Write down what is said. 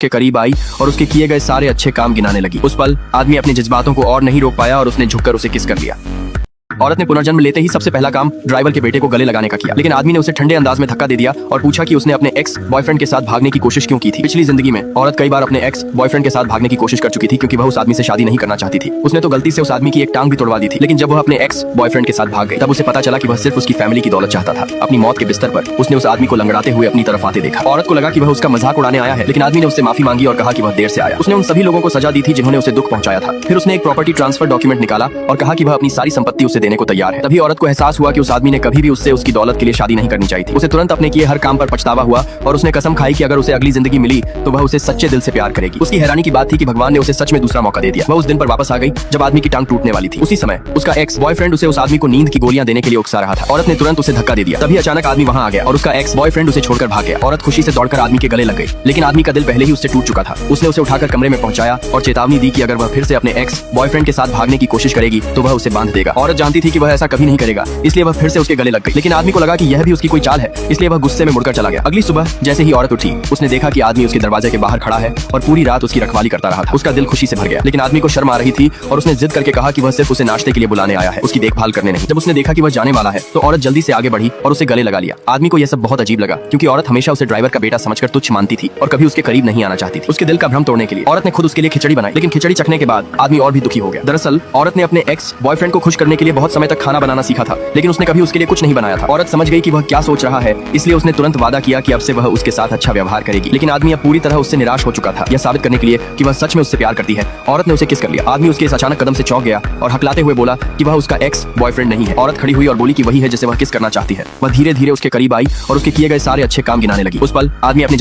के करीब आई और उसके किए गए सारे अच्छे काम गिनाने लगी। उस पल आदमी अपने जज्बातों को और नहीं रोक पाया और उसने झुककर उसे किस कर लिया। औरत ने पुनर्जन्म लेते ही सबसे पहला काम ड्राइवर के बेटे को गले लगाने का किया, लेकिन आदमी ने उसे ठंडे अंदाज में धक्का दे दिया और पूछा कि उसने अपने एक्स बॉयफ्रेंड के साथ भागने की कोशिश क्यों की थी। पिछली जिंदगी में औरत कई बार अपने एक्स बॉयफ्रेंड के साथ भागने की कोशिश कर चुकी थी क्योंकि वह उस आदमी से शादी नहीं करना चाहती थी। उसने तो गलती से उस आदमी की एक टांग भी तोड़वा दी थी, लेकिन जब वह अपने एक्स बॉयफ्रेंड के साथ भाग गई तब उसे पता चला कि वह सिर्फ उसकी फैमिली की दौलत चाहता था। अपनी मौत के बिस्तर पर उसने उस आदमी को लंगड़ाते हुए अपनी तरफ आते देखा। औरत को लगा कि वह उसका मजाक उड़ाने आया है, लेकिन आदमी ने उससे माफी मांगी और कहा कि वह देर से आया। उसने उन सभी लोगों को सजा दी थी जिन्होंने उसे दुख पहुंचाया था। फिर उसने एक प्रॉपर्टी ट्रांसफर डॉक्यूमेंट निकाला और कहा कि वह अपनी सारी संपत्ति उसे देने को तैयार है। तभी औरत को एहसास हुआ कि उस आदमी ने कभी भी उससे उसकी दौलत के लिए शादी नहीं करनी चाहिए थी। उसे तुरंत अपने किए हर काम पर पछतावा हुआ और उसने कसम खाई कि अगर उसे अगली जिंदगी मिली तो वह उसे सच्चे दिल से प्यार करेगी। उसकी हैरानी की बात थी कि भगवान ने उसे सच में दूसरा मौका दे दिया। वह उस दिन पर वापस आ गई जब आदमी की टांग टूटने वाली थी। उसी समय उसका एक्स बॉयफ्रेंड उसे उस आदमी को नींद की गोलियां देने के लिए उकसा रहा था। औरत ने तुरंत उसे धक्का दे दिया। तभी अचानक आदमी वहां आ गया और उसका एक्स बॉयफ्रेंड उसे छोड़कर भाग गया। औरत खुशी से दौड़कर आदमी के गले लग गई, लेकिन आदमी का दिल पहले ही उससे टूट चुका था। उसने उसे उठाकर कमरे में पहुंचाया और चेतावनी दी कि अगर वह फिर से अपने एक्स बॉयफ्रेंड के साथ भागने की कोशिश करेगी तो वह उसे बांध देगा। औरत जानती थी कि वह ऐसा कभी नहीं करेगा, इसलिए वह फिर से उसके गले लग गई, लेकिन आदमी को लगा कि यह भी उसकी कोई चाल है, इसलिए वह गुस्से में मुड़कर चला गया। अगली सुबह जैसे ही औरत उठी, उसने देखा कि आदमी उसके दरवाजे के बाहर खड़ा है और पूरी रात उसकी रखवाली करता रहा था। उसका दिल खुशी से भर गया, लेकिन आदमी को शर्म आ रही थी और उसने जिद करके कहा कि वह सिर्फ उसे नाश्ते के लिए बुलाने आया है, उसकी देखभाल करने नहीं। जब उसने देखा कि वह जाने वाला है तो औरत जल्दी से आगे बढ़ी और उसे गले लगा लिया। आदमी को यह सब बहुत अजीब लगा क्योंकि औरत हमेशा उसे ड्राइवर का बेटा समझकर तुच्छ मानती थी और कभी उसके करीब नहीं आना चाहती थी। उसके दिल का भ्रम तोड़ने के लिए औरत ने खुद उसके लिए खिचड़ी बनाई, लेकिन खिचड़ी चखने के बाद आदमी और भी दुखी हो गया। दरअसल औरत ने अपने एक्स बॉयफ्रेंड को खुश करने के लिए बहुत समय तक खाना बनाना सीखा था, लेकिन उसने कभी उसके लिए कुछ नहीं बनाया था। औरत समझ गई कि वह क्या सोच रहा है, इसलिए उसने तुरंत वादा किया कि अब से वह उसके साथ अच्छा व्यवहार करेगी। लेकिन आदमी अब पूरी तरह उससे निराश हो चुका था। यह साबित करने के लिए कि वह सच में उससे प्यार करती है, औरत ने उसे किस कर लिया। आदमी उसके इस अचानक कदम से चौंक गया और हकलाते हुए बोला कि वह उसका एक्स बॉयफ्रेंड नहीं है। औरत खड़ी हुई और बोली कि वही है जिसे वह किस करना चाहती है। वह धीरे धीरे उसके करीब आई और उसके किए गए सारे अच्छे काम गिनाने लगी। उस पल आदमी अपने